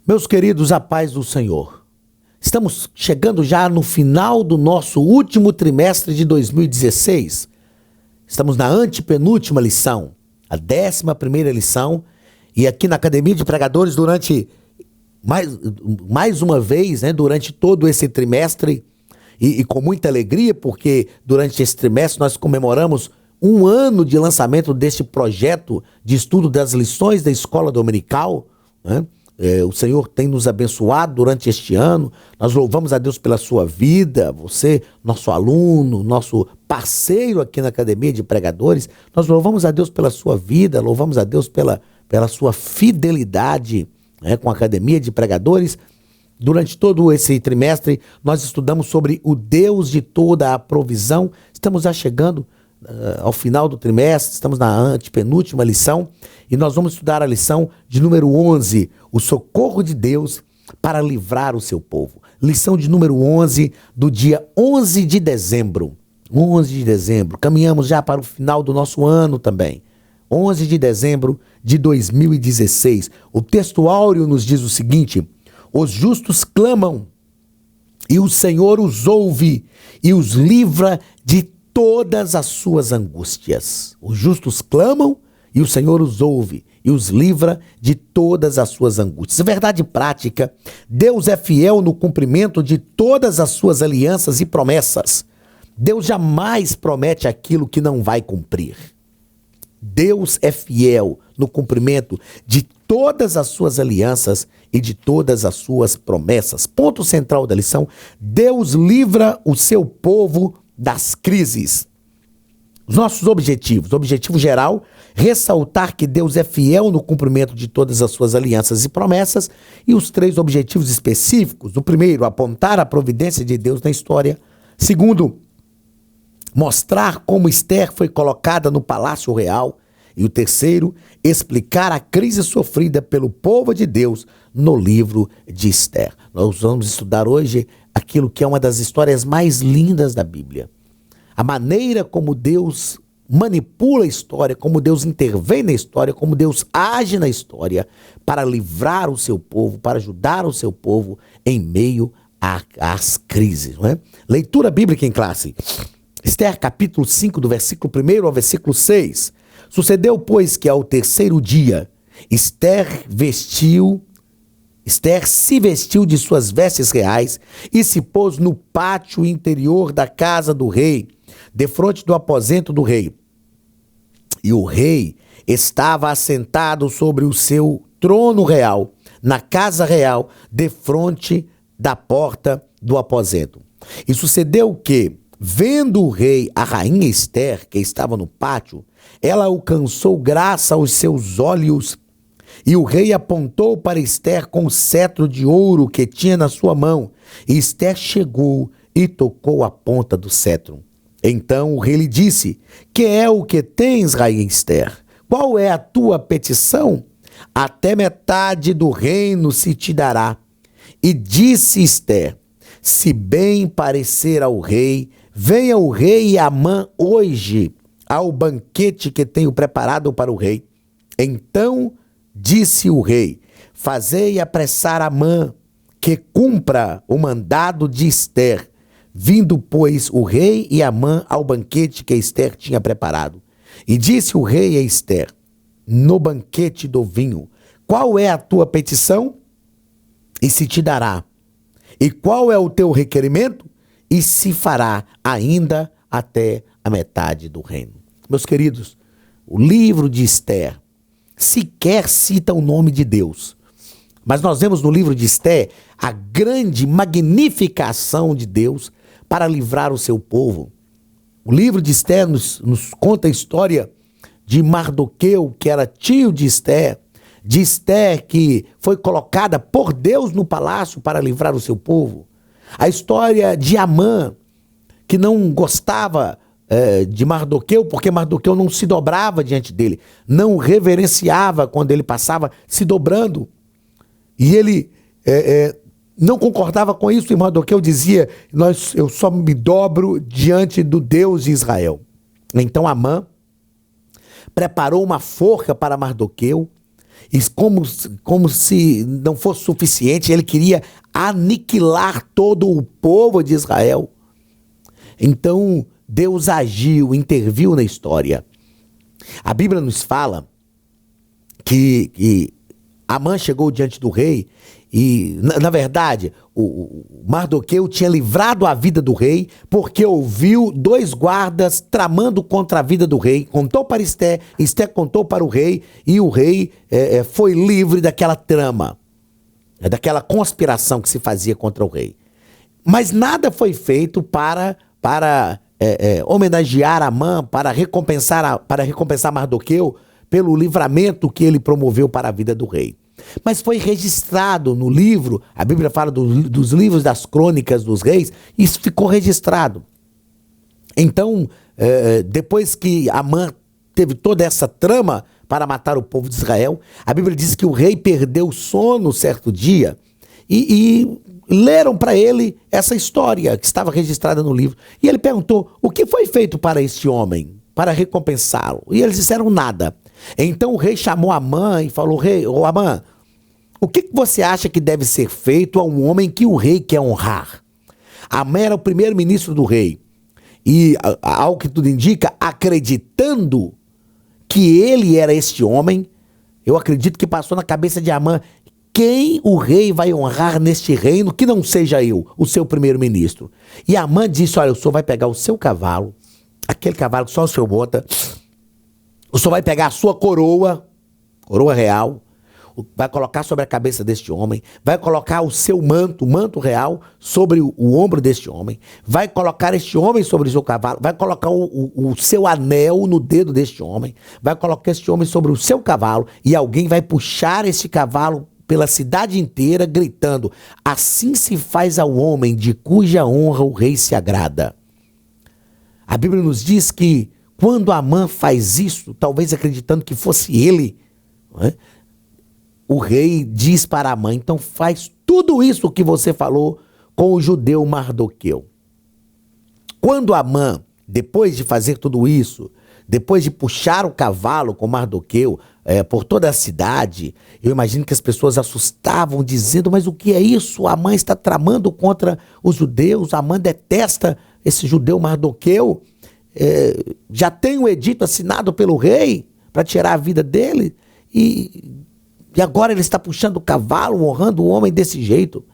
Meus queridos, a paz do Senhor. Estamos chegando já no final do nosso último trimestre de 2016. Estamos na antepenúltima lição, a 11ª lição. E aqui na Academia de Pregadores, durante mais uma vez, durante todo esse trimestre, e com muita alegria, porque durante esse trimestre nós comemoramos um ano de lançamento deste projeto de estudo das lições da Escola Dominical, né? O Senhor tem nos abençoado durante este ano. Nós louvamos a Deus pela sua vida, você, nosso aluno, nosso parceiro aqui na Academia de Pregadores. Nós louvamos a Deus pela sua vida, louvamos a Deus pela sua fidelidade, com a Academia de Pregadores. Durante todo esse trimestre, nós estudamos sobre o Deus de toda a provisão. Estamos já chegando ao final do trimestre, estamos na antepenúltima lição, e nós vamos estudar a lição de número 11, o socorro de Deus para livrar o seu povo. Lição de número 11, do dia 11 de dezembro. 11 de dezembro, caminhamos já para o final do nosso ano também. 11 de dezembro de 2016. O texto áureo nos diz o seguinte: os justos clamam, e o Senhor os ouve, e os livra de todas as suas angústias. Os justos clamam e o Senhor os ouve e os livra de todas as suas angústias. Verdade prática, Deus é fiel no cumprimento de todas as suas alianças e promessas. Deus jamais promete aquilo que não vai cumprir. Deus é fiel no cumprimento de todas as suas alianças e de todas as suas promessas. Ponto central da lição: Deus livra o seu povo das crises. Os nossos objetivos: objetivo geral, ressaltar que Deus é fiel no cumprimento de todas as suas alianças e promessas, e os 3 objetivos específicos: o primeiro, apontar a providência de Deus na história; segundo, mostrar como Esther foi colocada no palácio real; e o terceiro, explicar a crise sofrida pelo povo de Deus no livro de Esther. Nós vamos estudar hoje aquilo que é uma das histórias mais lindas da Bíblia. A maneira como Deus manipula a história, como Deus intervém na história, como Deus age na história para livrar o seu povo, para ajudar o seu povo em meio às crises, não é? Leitura bíblica em classe. Esther capítulo 5, do versículo 1 ao versículo 6. Sucedeu, pois, que ao terceiro dia, Esther se vestiu de suas vestes reais e se pôs no pátio interior da casa do rei, defronte do aposento do rei. E o rei estava assentado sobre o seu trono real, na casa real, defronte da porta do aposento. E sucedeu que, vendo o rei a rainha Esther, que estava no pátio, ela alcançou graça aos seus olhos. E o rei apontou para Esther com o cetro de ouro que tinha na sua mão. E Esther chegou e tocou a ponta do cetro. Então o rei lhe disse: que é o que tens, rainha Esther? Qual é a tua petição? Até metade do reino se te dará. E disse Esther: se bem parecer ao rei, venha o rei Amã hoje ao banquete que tenho preparado para o rei. Então disse o rei: fazei apressar Amã, que cumpra o mandado de Esther. Vindo, pois, o rei e Amã ao banquete que Esther tinha preparado. E disse o rei a Esther, no banquete do vinho: qual é a tua petição? E se te dará. E qual é o teu requerimento? E se fará ainda até a metade do reino. Meus queridos, o livro de Esther sequer cita o nome de Deus. Mas nós vemos no livro de Esther a grande, magnífica ação de Deus para livrar o seu povo. O livro de Esther nos conta a história de Mardoqueu, que era tio de Esther que foi colocada por Deus no palácio para livrar o seu povo. A história de Amã, que não gostava de Mardoqueu, porque Mardoqueu não se dobrava diante dele, não o reverenciava quando ele passava se dobrando. E ele não concordava com isso, e Mardoqueu dizia: eu só me dobro diante do Deus de Israel. Então Amã preparou uma forca para Mardoqueu E como se não fosse suficiente, ele queria aniquilar todo o povo de Israel. Então Deus agiu, interviu na história. A Bíblia nos fala que Amã chegou diante do rei e, na verdade, o Mardoqueu tinha livrado a vida do rei porque ouviu dois guardas tramando contra a vida do rei. Contou para Esté, Esté contou para o rei e o rei foi livre daquela trama, daquela conspiração que se fazia contra o rei. Mas nada foi feito para homenagear Amã, para recompensar Mardoqueu pelo livramento que ele promoveu para a vida do rei. Mas foi registrado no livro, a Bíblia fala dos livros das crônicas dos reis, isso ficou registrado. Então, depois que Amã teve toda essa trama para matar o povo de Israel, a Bíblia diz que o rei perdeu o sono certo dia e leram para ele essa história que estava registrada no livro. E ele perguntou, o que foi feito para este homem, para recompensá-lo? E eles disseram nada. Então o rei chamou Amã e falou, rei, ô Amã, o que você acha que deve ser feito a um homem que o rei quer honrar? Amã era o primeiro-ministro do rei. E, ao que tudo indica, acreditando que ele era este homem, eu acredito que passou na cabeça de Amã, quem o rei vai honrar neste reino que não seja eu, o seu primeiro-ministro? E Amã disse, olha, o senhor vai pegar o seu cavalo, aquele cavalo que só o senhor bota, o senhor vai pegar a sua coroa real, vai colocar sobre a cabeça deste homem, vai colocar o seu manto, o manto real, sobre o ombro deste homem, vai colocar este homem sobre o seu cavalo, vai colocar o seu anel no dedo deste homem, vai colocar este homem sobre o seu cavalo e alguém vai puxar este cavalo pela cidade inteira gritando, assim se faz ao homem de cuja honra o rei se agrada. A Bíblia nos diz que quando Amã faz isso, talvez acreditando que fosse ele, o rei diz para Amã, então faz tudo isso que você falou com o judeu Mardoqueu. Quando Amã, depois de fazer tudo isso, depois de puxar o cavalo com Mardoqueu por toda a cidade, eu imagino que as pessoas assustavam, dizendo, mas o que é isso? Amã está tramando contra os judeus, Amã detesta esse judeu Mardoqueu, já tem um edito assinado pelo rei para tirar a vida dele, e agora ele está puxando o cavalo, honrando o homem desse jeito.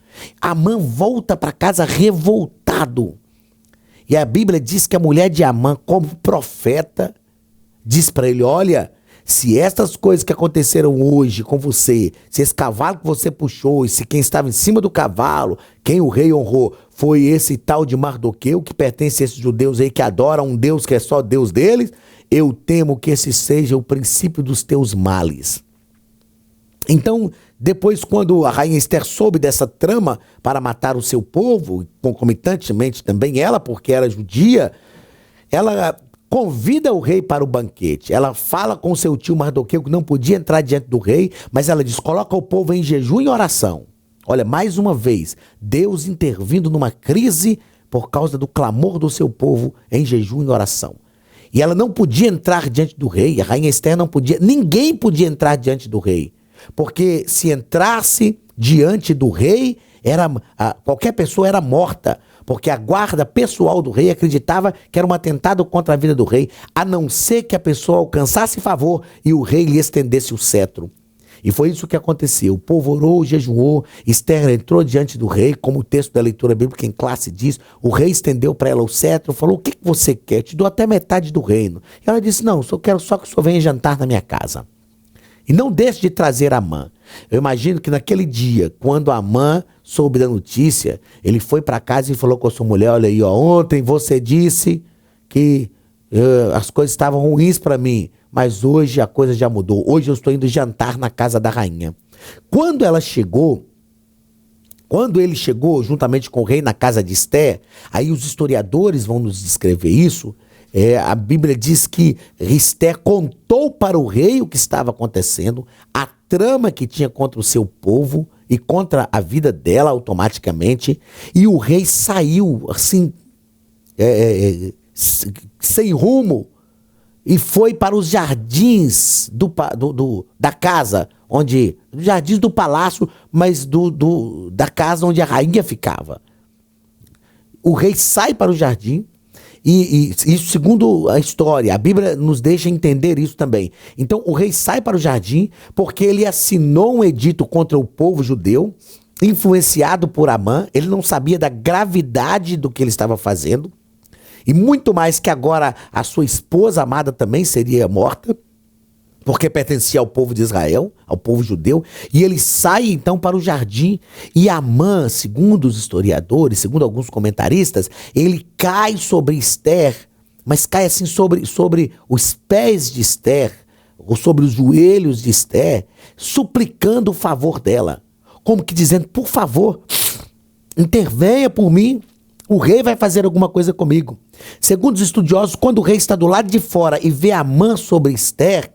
Amã volta para casa revoltado. E a Bíblia diz que a mulher de Amã, como profeta, diz para ele, olha, se estas coisas que aconteceram hoje com você, se esse cavalo que você puxou, e se quem estava em cima do cavalo, quem o rei honrou, foi esse tal de Mardoqueu, que pertence a esses judeus aí que adoram um Deus que é só Deus deles, eu temo que esse seja o princípio dos teus males. Então, depois, quando a rainha Esther soube dessa trama para matar o seu povo, concomitantemente também ela, porque era judia, ela convida o rei para o banquete. Ela fala com seu tio Mardoqueu que não podia entrar diante do rei, mas ela diz, coloca o povo em jejum e oração. Olha, mais uma vez, Deus intervindo numa crise por causa do clamor do seu povo em jejum e oração. E ela não podia entrar diante do rei, a rainha Esther não podia, ninguém podia entrar diante do rei. Porque se entrasse diante do rei, qualquer pessoa era morta, porque a guarda pessoal do rei acreditava que era um atentado contra a vida do rei, a não ser que a pessoa alcançasse favor e o rei lhe estendesse o cetro. E foi isso que aconteceu. O povo orou, jejuou, Esther entrou diante do rei, como o texto da leitura bíblica em classe diz, o rei estendeu para ela o cetro, falou, o que você quer? Te dou até metade do reino. E ela disse, não, eu quero só que o senhor venha jantar na minha casa. E não deixe de trazer Amã. Eu imagino que naquele dia, quando Amã soube da notícia, ele foi para casa e falou com a sua mulher, olha aí, ó, ontem você disse que as coisas estavam ruins para mim, mas hoje a coisa já mudou. Hoje eu estou indo jantar na casa da rainha. Quando ele chegou juntamente com o rei na casa de Esther, aí os historiadores vão nos descrever isso, a Bíblia diz que Esther contou para o rei o que estava acontecendo, a trama que tinha contra o seu povo e contra a vida dela automaticamente, e o rei saiu assim, sem rumo, e foi para os jardins da casa Nos jardins do palácio, mas da casa onde a rainha ficava. O rei sai para o jardim, e isso segundo a história, a Bíblia nos deixa entender isso também. Então o rei sai para o jardim porque ele assinou um edito contra o povo judeu, influenciado por Amã. Ele não sabia da gravidade do que ele estava fazendo, e muito mais que agora a sua esposa amada também seria morta, porque pertencia ao povo de Israel, ao povo judeu. E ele sai então para o jardim, e Amã, segundo os historiadores, segundo alguns comentaristas, ele cai sobre Esther, mas cai assim sobre os pés de Esther, ou sobre os joelhos de Esther, suplicando o favor dela, como que dizendo: por favor, intervenha por mim, o rei vai fazer alguma coisa comigo. Segundo os estudiosos, quando o rei está do lado de fora e vê Amã sobre Esther,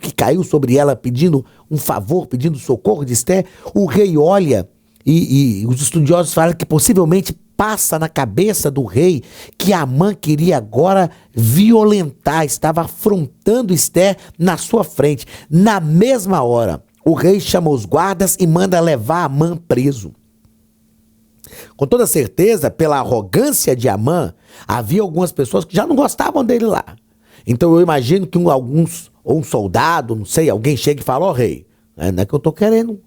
que caiu sobre ela pedindo um favor, pedindo socorro de Esther, o rei olha e os estudiosos falam que possivelmente passa na cabeça do rei que Amã queria agora violentar, estava afrontando Esther na sua frente. Na mesma hora, o rei chama os guardas e manda levar Amã preso. Com toda certeza, pela arrogância de Amã, havia algumas pessoas que já não gostavam dele lá. Então eu imagino que um soldado, não sei, alguém chega e fala: ó, rei, não é que eu tô querendo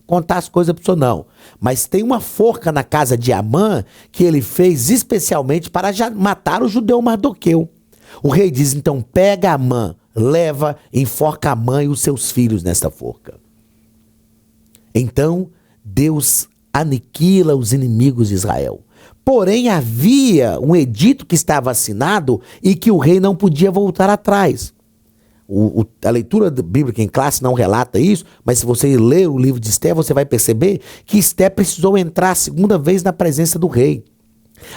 contar as coisas pro senhor, não, mas tem uma forca na casa de Amã que ele fez especialmente para matar o judeu Mardoqueu. O rei diz: então pega Amã, leva, enforca Amã e os seus filhos nesta forca. Então Deus aniquila os inimigos de Israel. Porém, havia um edito que estava assinado e que o rei não podia voltar atrás. A leitura bíblica em classe não relata isso, mas se você ler o livro de Esther, você vai perceber que Esther precisou entrar a segunda vez na presença do rei.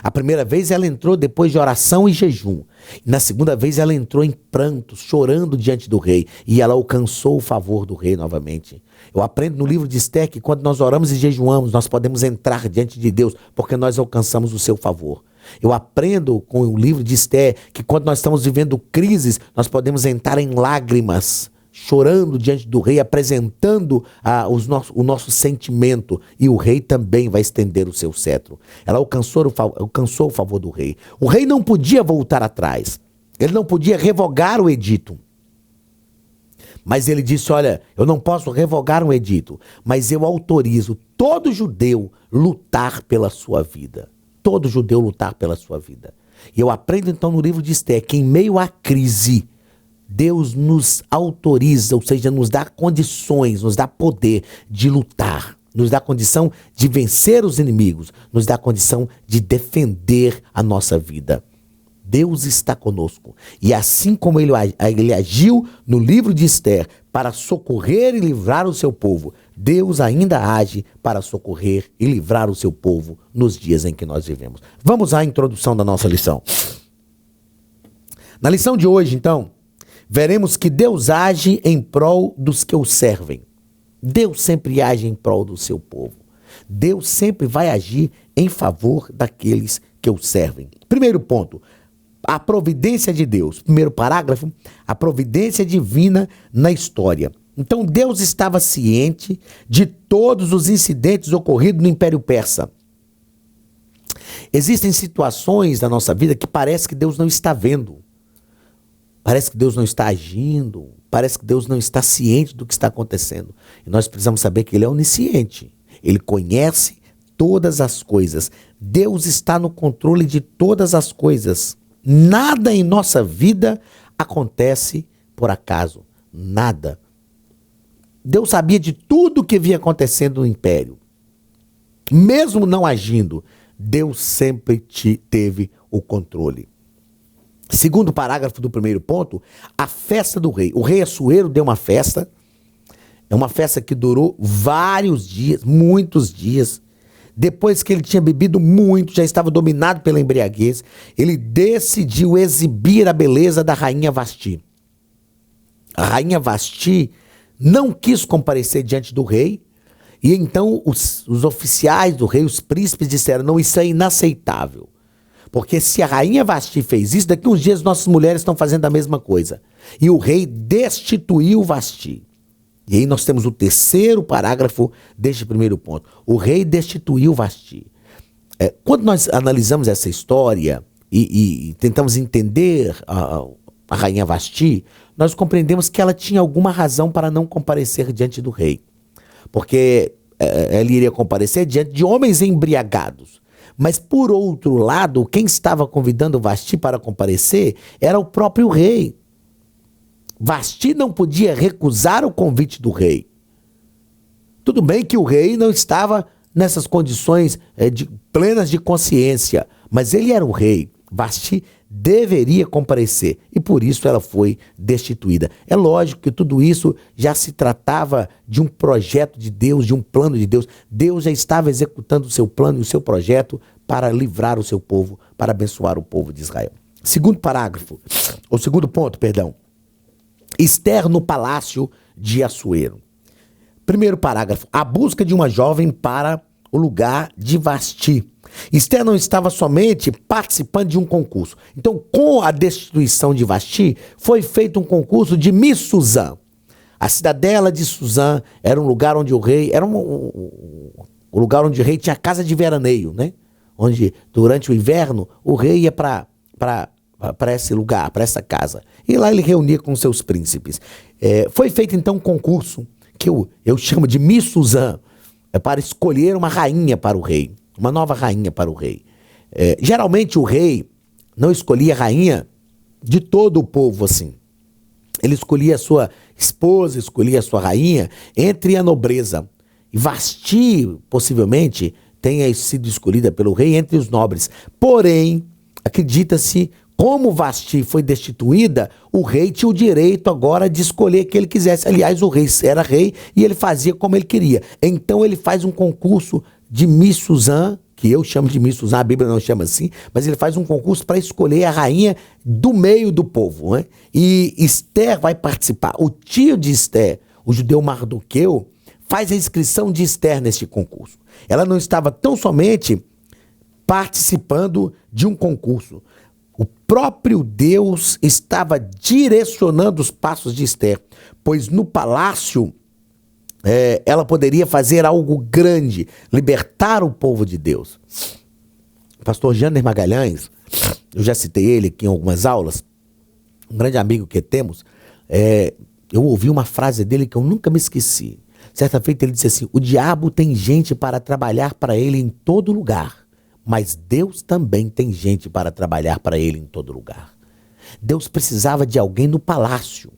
A primeira vez ela entrou depois de oração e jejum. Na segunda vez ela entrou em prantos, chorando diante do rei. E ela alcançou o favor do rei novamente. Eu aprendo no livro de Esther que quando nós oramos e jejuamos, nós podemos entrar diante de Deus, porque nós alcançamos o seu favor. Eu aprendo com o livro de Esther que quando nós estamos vivendo crises, nós podemos entrar em lágrimas, chorando diante do rei, apresentando o nosso sentimento, e o rei também vai estender o seu cetro. Ela alcançou o favor do rei. O rei não podia voltar atrás, ele não podia revogar o edito. Mas ele disse: olha, eu não posso revogar um edito, mas eu autorizo todo judeu lutar pela sua vida. Todo judeu lutar pela sua vida. E eu aprendo então no livro de Esther que em meio à crise, Deus nos autoriza, ou seja, nos dá condições, nos dá poder de lutar, nos dá condição de vencer os inimigos, nos dá condição de defender a nossa vida. Deus está conosco. E assim como ele agiu no livro de Esther para socorrer e livrar o seu povo, Deus ainda age para socorrer e livrar o seu povo nos dias em que nós vivemos. Vamos à introdução da nossa lição. Na lição de hoje, então, veremos que Deus age em prol dos que o servem. Deus sempre age em prol do seu povo. Deus sempre vai agir em favor daqueles que o servem. Primeiro ponto, a providência de Deus. Primeiro parágrafo, a providência divina na história. Então Deus estava ciente de todos os incidentes ocorridos no Império Persa. Existem situações da nossa vida que parece que Deus não está vendo. Parece que Deus não está agindo. Parece que Deus não está ciente do que está acontecendo. E nós precisamos saber que Ele é onisciente. Ele conhece todas as coisas. Deus está no controle de todas as coisas. Nada em nossa vida acontece por acaso. Nada. Deus sabia de tudo o que vinha acontecendo no império. Mesmo não agindo, Deus sempre teve o controle. Segundo parágrafo do primeiro ponto, a festa do rei. O rei Assuero deu uma festa. É uma festa que durou vários dias, muitos dias. Depois que ele tinha bebido muito, já estava dominado pela embriaguez, ele decidiu exibir a beleza da rainha Vasti. A rainha Vasti não quis comparecer diante do rei, e então os oficiais do rei, os príncipes, disseram: não, isso é inaceitável. Porque se a rainha Vasti fez isso, daqui uns dias nossas mulheres estão fazendo a mesma coisa. E o rei destituiu Vasti. E aí nós temos o terceiro parágrafo deste primeiro ponto. O rei destituiu Vasti. Quando nós analisamos essa história e tentamos entender a rainha Vasti, nós compreendemos que ela tinha alguma razão para não comparecer diante do rei. Porque ela iria comparecer diante de homens embriagados. Mas, por outro lado, quem estava convidando Vasti para comparecer era o próprio rei. Vasti não podia recusar o convite do rei. Tudo bem que o rei não estava nessas condições plenas de consciência, mas ele era o rei. Vasti deveria comparecer e por isso ela foi destituída. É lógico que tudo isso já se tratava de um projeto de Deus, de um plano de Deus. Deus já estava executando o seu plano e o seu projeto para livrar o seu povo, para abençoar o povo de Israel. Segundo ponto, perdão. Esther no palácio de Assuero. Primeiro parágrafo. A busca de uma jovem para o lugar de Vasti. Esther não estava somente participando de um concurso. Então, com a destituição de Vasti, foi feito um concurso de Miss Suzã. A cidadela de Suzã era um lugar onde o rei... Era um lugar onde o rei tinha casa de veraneio, né? Onde, durante o inverno, o rei ia para esse lugar, para essa casa. E lá ele reunia com seus príncipes. Foi feito, então, um concurso que eu chamo de Miss Suzã, para escolher uma rainha para o rei. Uma nova rainha para o rei. Geralmente o rei não escolhia rainha de todo o povo assim. Ele escolhia a sua esposa, escolhia a sua rainha entre a nobreza. E Vasti, possivelmente, tenha sido escolhida pelo rei entre os nobres. Porém, acredita-se, como Vasti foi destituída, o rei tinha o direito agora de escolher quem ele quisesse. Aliás, o rei era rei e ele fazia como ele queria. Então ele faz um concurso de Miss Suzã, que eu chamo de Miss Suzã, a Bíblia não chama assim, mas ele faz um concurso para escolher a rainha do meio do povo, né? E Esther vai participar. O tio de Esther, o judeu Mardoqueu, faz a inscrição de Esther neste concurso. Ela não estava tão somente participando de um concurso. O próprio Deus estava direcionando os passos de Esther, pois no palácio ela poderia fazer algo grande, libertar o povo de Deus. O pastor Jander Magalhães, eu já citei ele aqui em algumas aulas, um grande amigo que temos, eu ouvi uma frase dele que eu nunca me esqueci. Certa feita ele disse assim: o diabo tem gente para trabalhar para ele em todo lugar, mas Deus também tem gente para trabalhar para ele em todo lugar. Deus precisava de alguém no palácio.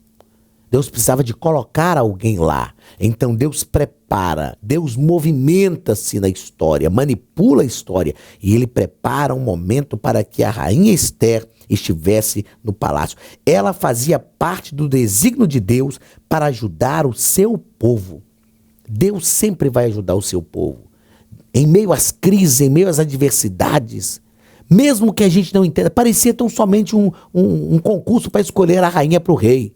Deus precisava de colocar alguém lá. Então Deus prepara, Deus movimenta-se na história, manipula a história e ele prepara um momento para que a rainha Esther estivesse no palácio. Ela fazia parte do desígnio de Deus para ajudar o seu povo. Deus sempre vai ajudar o seu povo. Em meio às crises, em meio às adversidades, mesmo que a gente não entenda, parecia tão somente um concurso para escolher a rainha para o rei.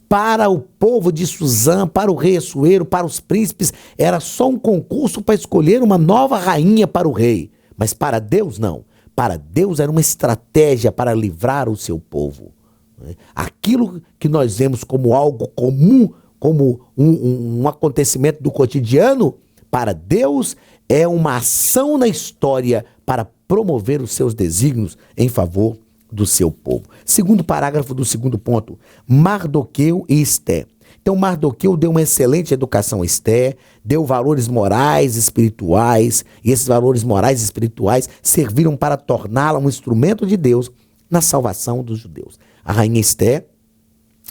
Para o povo de Suzã, para o rei Assuero, para os príncipes, era só um concurso para escolher uma nova rainha para o rei. Mas para Deus, não. Para Deus era uma estratégia para livrar o seu povo. Aquilo que nós vemos como algo comum, como um acontecimento do cotidiano, para Deus é uma ação na história para promover os seus desígnios em favor do seu povo. Segundo parágrafo do segundo ponto, Mardoqueu e Esther. Então Mardoqueu deu uma excelente educação a Esther, deu valores morais, espirituais, e esses valores morais e espirituais serviram para torná-la um instrumento de Deus na salvação dos judeus. A rainha Esther,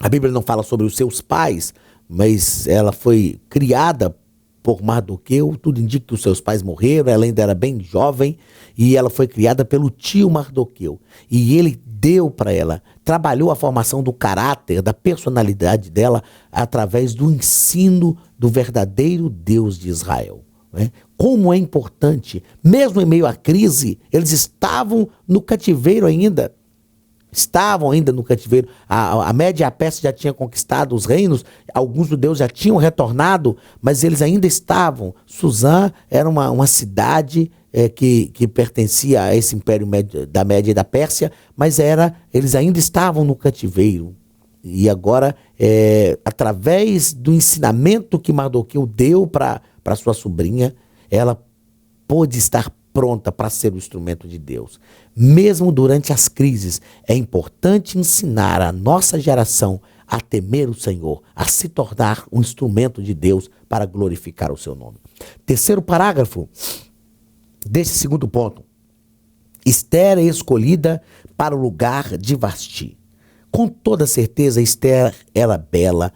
a Bíblia não fala sobre os seus pais, mas ela foi criada por Mardoqueu, tudo indica que os seus pais morreram, ela ainda era bem jovem, e ela foi criada pelo tio Mardoqueu. E ele deu para ela, trabalhou a formação do caráter, da personalidade dela, através do ensino do verdadeiro Deus de Israel. Né? Como é importante, mesmo em meio à crise, eles estavam no cativeiro ainda. Estavam ainda no cativeiro. A Média e a Pérsia já tinham conquistado os reinos, alguns judeus já tinham retornado, mas eles ainda estavam. Suzã era uma cidade que pertencia a esse império da Média e da Pérsia, mas eles ainda estavam no cativeiro. E agora, através do ensinamento que Mardoqueu deu para sua sobrinha, ela pôde estar pronta para ser o instrumento de Deus. Mesmo durante as crises, é importante ensinar a nossa geração a temer o Senhor, a se tornar um instrumento de Deus para glorificar o seu nome. Terceiro parágrafo desse segundo ponto. Esther é escolhida para o lugar de Vasti. Com toda certeza, Esther era bela.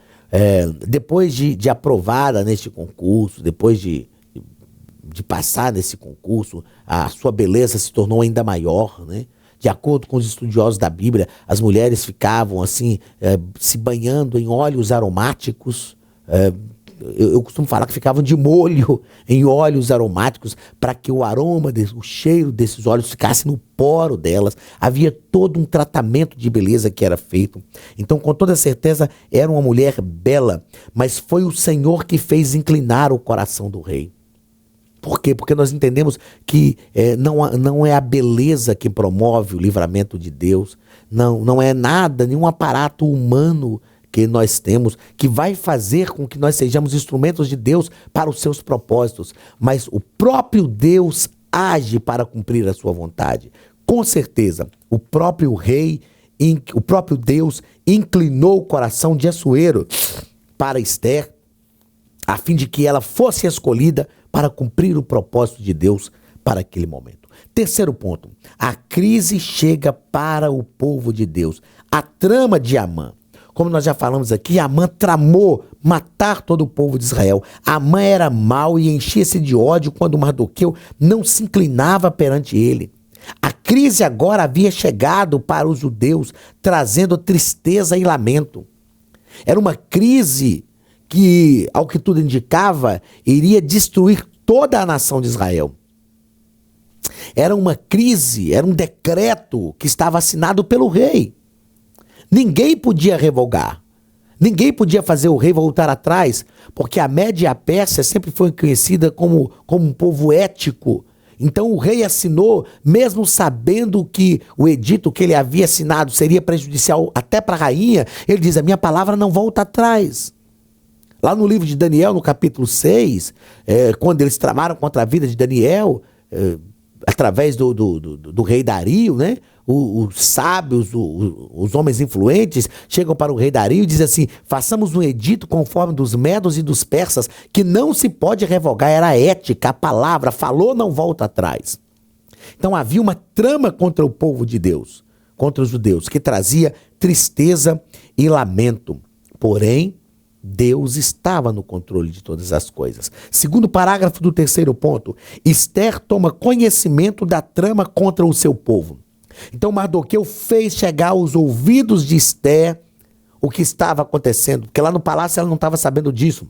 Depois de aprovada neste concurso, depois de passar nesse concurso, a sua beleza se tornou ainda maior, né? De acordo com os estudiosos da Bíblia, as mulheres ficavam assim, se banhando em óleos aromáticos. Eu costumo falar que ficavam de molho em óleos aromáticos para que o aroma, o cheiro desses óleos ficasse no poro delas. Havia todo um tratamento de beleza que era feito. Então, com toda certeza, era uma mulher bela, mas foi o Senhor que fez inclinar o coração do rei. Por quê? Porque nós entendemos que não é a beleza que promove o livramento de Deus, não é nada, nenhum aparato humano que nós temos que vai fazer com que nós sejamos instrumentos de Deus para os seus propósitos, mas o próprio Deus age para cumprir a sua vontade. Com certeza, o próprio Deus inclinou o coração de Assuero para Esther, a fim de que ela fosse escolhida para cumprir o propósito de Deus para aquele momento. Terceiro ponto, a crise chega para o povo de Deus. A trama de Amã, como nós já falamos aqui, Amã tramou matar todo o povo de Israel. Amã era mau e enchia-se de ódio quando Mardoqueu não se inclinava perante ele. A crise agora havia chegado para os judeus, trazendo tristeza e lamento. Era uma crise que, ao que tudo indicava, iria destruir toda a nação de Israel. Era uma crise, era um decreto que estava assinado pelo rei. Ninguém podia revogar. Ninguém podia fazer o rei voltar atrás, porque a Média e a Pérsia sempre foi conhecida como um povo ético. Então o rei assinou, mesmo sabendo que o edito que ele havia assinado seria prejudicial até para a rainha, ele diz, a minha palavra não volta atrás. Lá no livro de Daniel, no capítulo 6, quando eles tramaram contra a vida de Daniel, através do rei Dario, né? Os sábios, os homens influentes, chegam para o rei Dario e dizem assim, façamos um edito conforme dos medos e dos persas, que não se pode revogar, era ética, a palavra, falou, não volta atrás. Então havia uma trama contra o povo de Deus, contra os judeus, que trazia tristeza e lamento. Porém, Deus estava no controle de todas as coisas. Segundo parágrafo do terceiro ponto, Esther toma conhecimento da trama contra o seu povo. Então Mardoqueu fez chegar aos ouvidos de Esther o que estava acontecendo, porque lá no palácio ela não estava sabendo disso.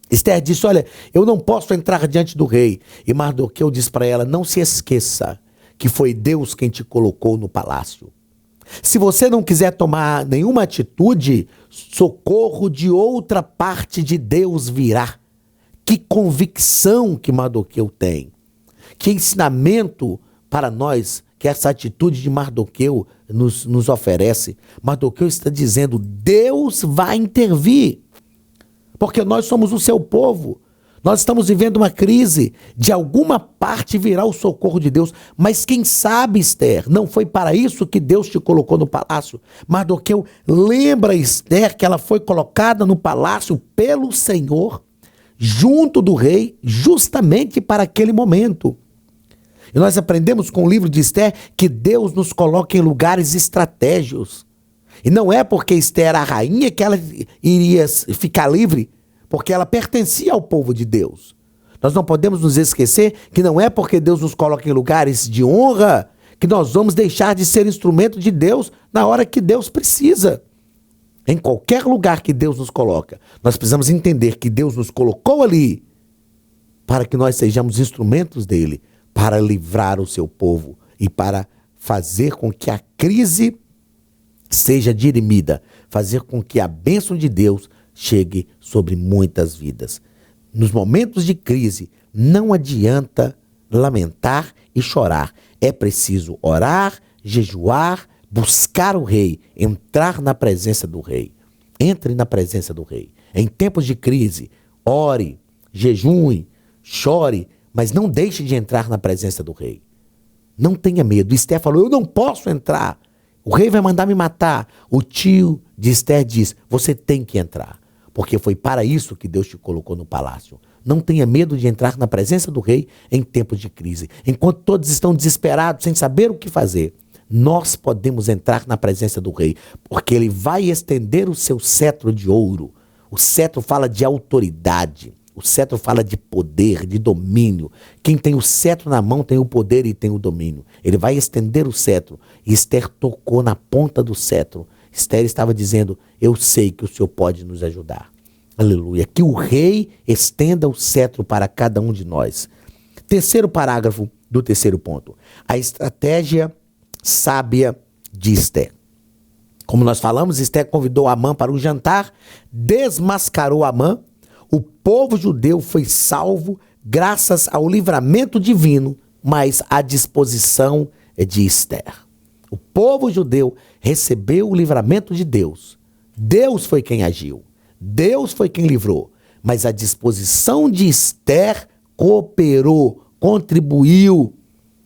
Esther disse, olha, eu não posso entrar diante do rei. E Mardoqueu disse para ela, não se esqueça que foi Deus quem te colocou no palácio. Se você não quiser tomar nenhuma atitude, socorro de outra parte de Deus virá. Que convicção que Mardoqueu tem. Que ensinamento para nós que essa atitude de Mardoqueu nos oferece. Mardoqueu está dizendo, Deus vai intervir. Porque nós somos o seu povo. Nós estamos vivendo uma crise, de alguma parte virá o socorro de Deus, mas quem sabe, Esther, não foi para isso que Deus te colocou no palácio. Mardoqueu lembra Esther que ela foi colocada no palácio pelo Senhor, junto do rei, justamente para aquele momento. E nós aprendemos com o livro de Esther que Deus nos coloca em lugares estratégicos. E não é porque Esther era a rainha que ela iria ficar livre, porque ela pertencia ao povo de Deus. Nós não podemos nos esquecer que não é porque Deus nos coloca em lugares de honra que nós vamos deixar de ser instrumento de Deus na hora que Deus precisa. Em qualquer lugar que Deus nos coloca, nós precisamos entender que Deus nos colocou ali para que nós sejamos instrumentos dele, para livrar o seu povo e para fazer com que a crise seja dirimida, fazer com que a bênção de Deus chegue sobre muitas vidas. Nos momentos de crise, não adianta lamentar e chorar. É preciso orar, jejuar, buscar o rei, entrar na presença do rei. Entre na presença do rei. Em tempos de crise, ore, jejue, chore, mas não deixe de entrar na presença do rei. Não tenha medo. Esther falou, eu não posso entrar. O rei vai mandar me matar. O tio de Esther diz, você tem que entrar. Porque foi para isso que Deus te colocou no palácio. Não tenha medo de entrar na presença do rei em tempos de crise. Enquanto todos estão desesperados, sem saber o que fazer, nós podemos entrar na presença do rei, porque ele vai estender o seu cetro de ouro. O cetro fala de autoridade. O cetro fala de poder, de domínio. Quem tem o cetro na mão tem o poder e tem o domínio. Ele vai estender o cetro. E Esther tocou na ponta do cetro. Esther estava dizendo, eu sei que o Senhor pode nos ajudar. Aleluia. Que o rei estenda o cetro para cada um de nós. Terceiro parágrafo do terceiro ponto. A estratégia sábia de Esther. Como nós falamos, Esther convidou Amã para um jantar, desmascarou Amã. O povo judeu foi salvo graças ao livramento divino, mas à disposição de Esther. O povo judeu recebeu o livramento de Deus. Deus foi quem agiu. Deus foi quem livrou. Mas a disposição de Esther cooperou, contribuiu,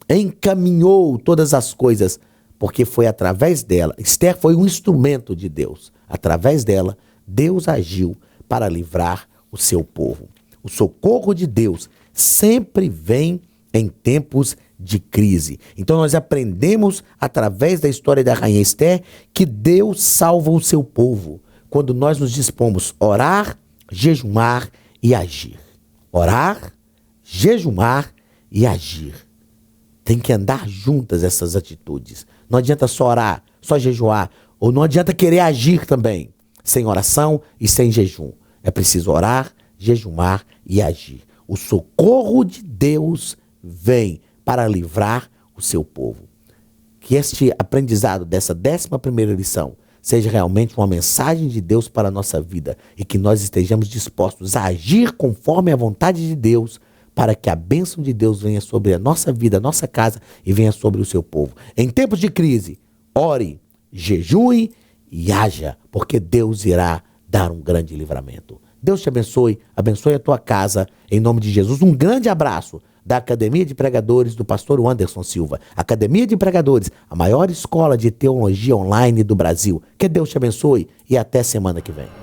encaminhou todas as coisas, porque foi através dela. Esther foi um instrumento de Deus. Através dela, Deus agiu para livrar o seu povo. O socorro de Deus sempre vem em tempos de crise. Então nós aprendemos através da história da rainha Esther que Deus salva o seu povo quando nós nos dispomos a orar, jejumar e agir. Orar, jejumar e agir. Tem que andar juntas essas atitudes. Não adianta só orar, só jejuar, ou não adianta querer agir também, sem oração e sem jejum. É preciso orar, jejumar e agir. O socorro de Deus vem para livrar o seu povo. Que este aprendizado dessa 11ª lição seja realmente uma mensagem de Deus para a nossa vida e que nós estejamos dispostos a agir conforme a vontade de Deus para que a bênção de Deus venha sobre a nossa vida, a nossa casa e venha sobre o seu povo. Em tempos de crise, ore, jejue e haja, porque Deus irá dar um grande livramento. Deus te abençoe, abençoe a tua casa, em nome de Jesus. Um grande abraço da Academia de Pregadores do pastor Anderson Silva. Academia de Pregadores, a maior escola de teologia online do Brasil. Que Deus te abençoe e até semana que vem.